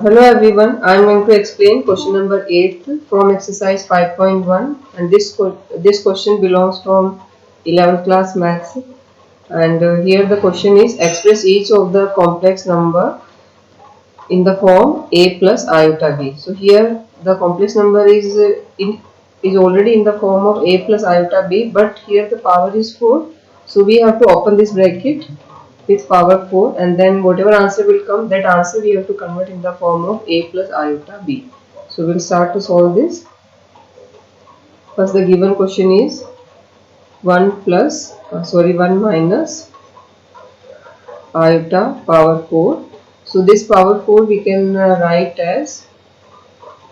Hello everyone, I am going to explain question number 8 from exercise 5.1, and this question belongs from 11th class maths, and here the question is express each of the complex number in the form a plus iota b. So here the complex number is already in the form of a plus iota b, but here the power is 4, so we have to open this bracket with power 4, and then whatever answer will come, that answer we have to convert in the form of a plus iota b. So we'll start to solve this. First the given question is 1 minus iota power 4. So this power 4 we can write as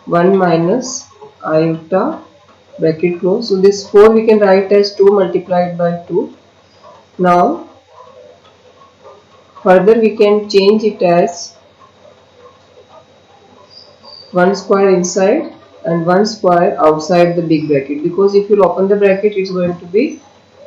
1 minus iota bracket close. So this 4 we can write as 2 multiplied by 2. Now further we can change it as 1 square inside and 1 square outside the big bracket, because if you open the bracket it's going to be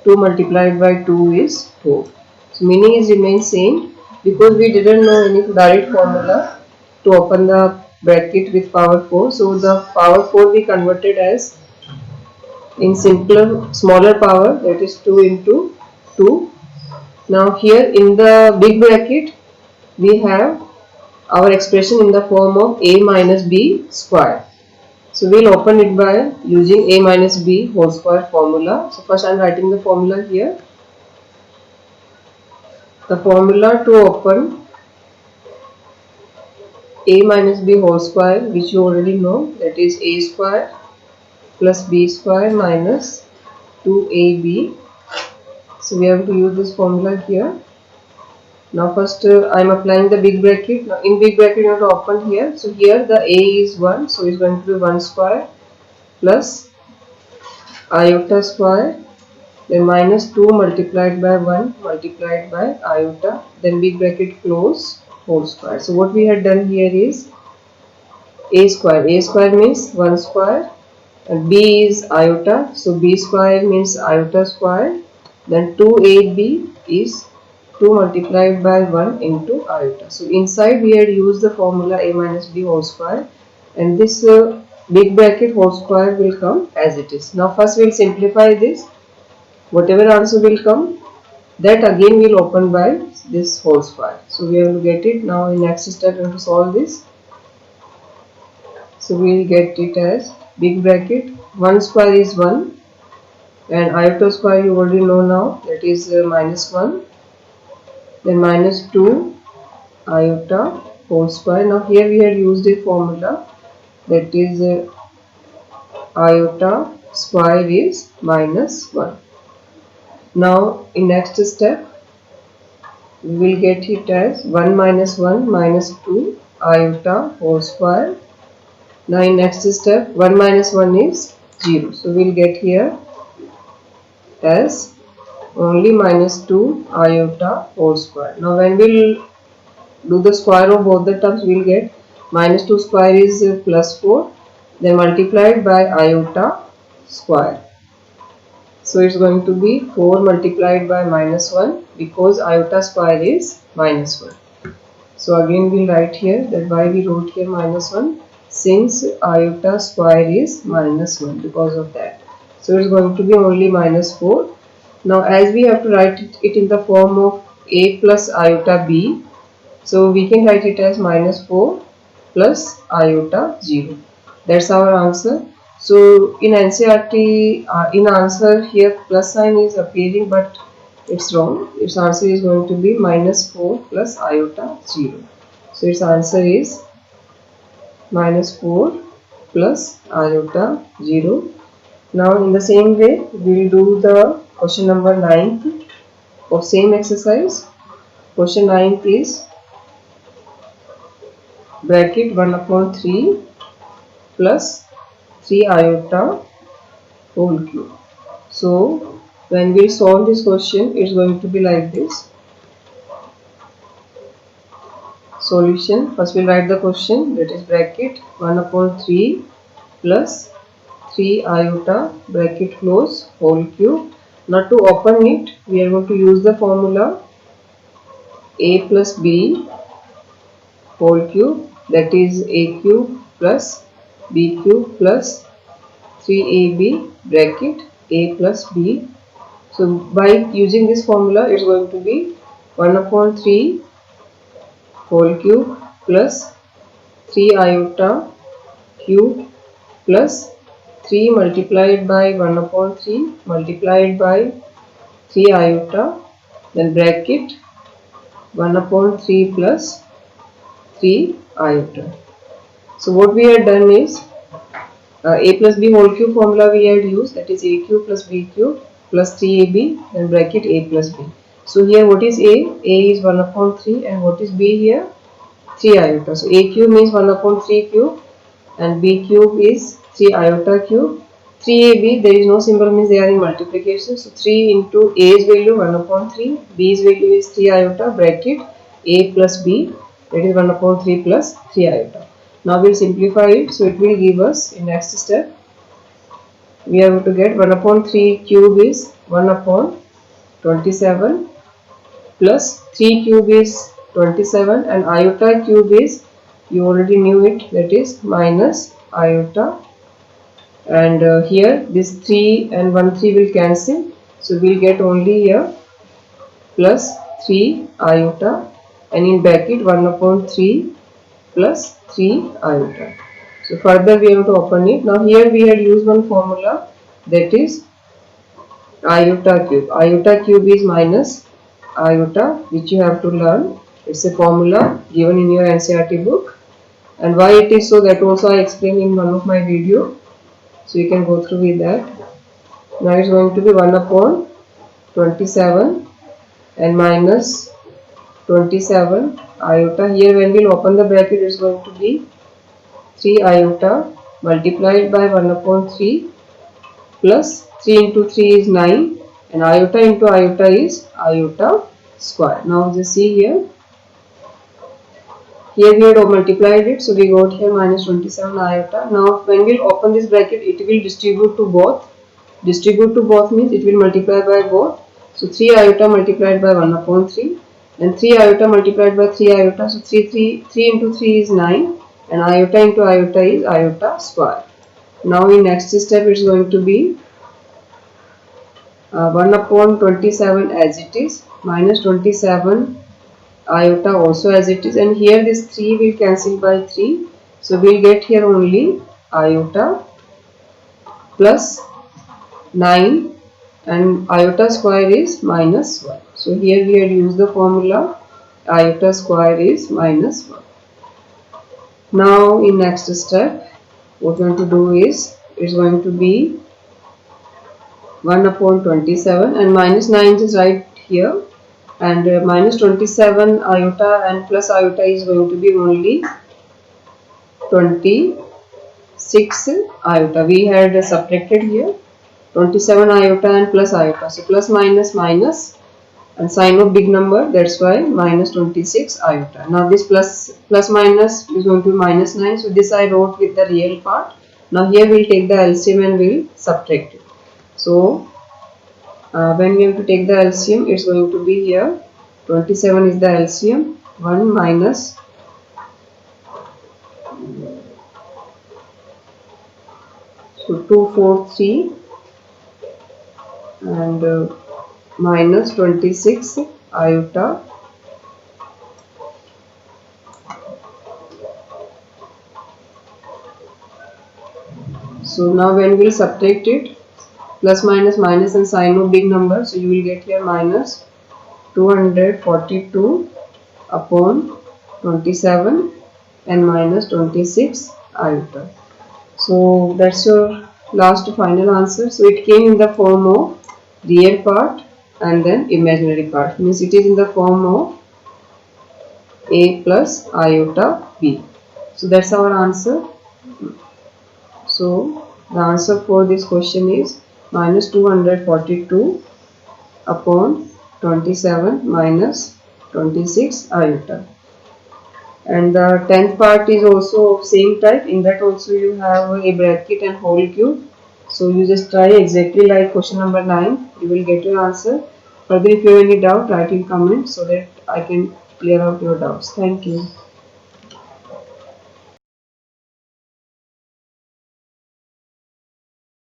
2 multiplied by 2 is 4. So meaning is remain same, because we didn't know any direct formula to open the bracket with power 4. So the power 4 we converted as in smaller power, that is 2 into 2. Now here in the big bracket we have our expression in the form of a minus b square. So we'll open it by using a minus b whole square formula. So first I am writing the formula here. The formula to open a minus b whole square, which you already know, that is a square plus b square minus 2ab. So we have to use this formula here. Now first I am applying the big bracket. Now in big bracket you have to open here. So here the a is 1, so it's going to be 1 square plus iota square, then minus 2 multiplied by 1 multiplied by iota, then big bracket close whole square. So what we had done here is a square. A square means 1 square, and b is iota, so b square means iota square, then 2ab is 2 multiplied by 1 into iota. So inside we had used the formula a minus b whole square, and this big bracket whole square will come as it is. Now first we will simplify this. Whatever answer will come, that again will open by this whole square. So we have to get it. Now in next step we have to solve this. So we will get it as big bracket 1 square is 1, and iota square you already know now, that is minus 1, then minus 2 iota whole square. Now here we had used a formula, that is iota square is minus 1. Now in next step we will get it as 1 minus 1 minus 2 iota whole square. Now in next step 1 minus 1 is 0, so we will get here as only minus 2 iota whole square. Now when we will do the square of both the terms, we will get minus 2 square is plus 4, then multiplied by iota square. So it's going to be 4 multiplied by minus 1, because iota square is minus 1. So again we will write here that why we wrote here minus 1, since iota square is minus 1, because of that. So it's going to be only minus 4. Now as we have to write it in the form of a plus iota b, so we can write it as minus 4 plus iota 0. That's our answer. So in NCERT, in answer here plus sign is appearing, but it's wrong. Its answer is going to be minus 4 plus iota 0. So its answer is minus 4 plus iota 0. Now in the same way we will do the question number 9 of same exercise. Question 9 is bracket 1 upon 3 plus 3 iota whole cube. So when we solve this question, it's going to be like this. Solution, first we'll write the question, that is bracket 1 upon 3 plus 3 iota bracket close whole cube. Now to open it, we are going to use the formula a plus b whole cube that is a cube plus b cube plus 3ab bracket a plus b. So by using this formula, it's going to be 1 upon 3 whole cube plus 3 iota cube plus 3 multiplied by 1 upon 3 multiplied by 3 iota, then bracket 1 upon 3 plus 3 iota. So what we had done is a plus b whole cube formula we had used, that is a cube plus b cube plus 3ab, then bracket a plus b. So here what is a? A is 1 upon 3 and what is b here? 3 iota. So a cube means 1 upon 3 cube and b cube is 3 iota cube. 3ab, there is no symbol, means they are in multiplication. So 3 into a's value 1 upon 3, b's value is 3 iota, bracket a plus b, that is 1 upon 3 plus 3 iota. Now we will simplify it. So it will give us in next step, we have to get 1 upon 3 cube is 1 upon 27 plus 3 cube is 27 and iota cube is, you already knew it, that is minus iota, and here this 3 and 1 3 will cancel, so we will get only here plus 3 iota, and in bracket 1 upon 3 plus 3 iota. So further we have to open it. Now here we had used one formula, that is iota cube. Iota cube is minus iota, which you have to learn. It's a formula given in your NCERT book, and why it is so, that also I explained in one of my video, so you can go through with that. Now it's going to be 1 upon 27 and minus 27 iota. Here when we will open the bracket, it's going to be 3 iota multiplied by 1 upon 3 plus 3 into 3 is 9 and iota into iota is iota square. Now just see here. Here we had multiplied it, so we got here minus 27 iota. Now when we will open this bracket, it will distribute to both. Distribute to both means it will multiply by both. So 3 iota multiplied by 1 upon 3, then 3 iota multiplied by 3 iota. So 3 into 3 is 9 and iota into iota is iota square. Now in next step, it's going to be 1 upon 27 as it is, minus 27 iota also as it is, and here this 3 will cancel by 3, so we will get here only iota plus 9 and iota square is minus 1. So here we had used the formula iota square is minus 1. Now in next step, what we are going to do is, it's going to be 1 upon 27 and minus 9 is right here, and minus 27 iota and plus iota is going to be only 26 iota. We had subtracted here 27 iota and plus iota, so plus minus minus and sign of big number, that's why minus 26 iota. Now this plus minus is going to be minus 9, so this I wrote with the real part. Now here we will take the LCM and we will subtract it. So when we have to take the LCM, it's going to be here 27 is the LCM, 1 minus 243 and minus 26 iota. So now when we will subtract it, plus minus minus and sign of big number, so you will get here minus 242 upon 27 and minus 26 iota. So that's your last final answer. So it came in the form of real part and then imaginary part, means it is in the form of a plus iota b. So that's our answer. So the answer for this question is minus 242 upon 27 minus 26 iota. And the 10th part is also of same type. In that also you have a bracket and whole cube. So you just try exactly like question number 9. You will get your answer. Further, if you have any doubt, write in comments so that I can clear out your doubts. Thank you.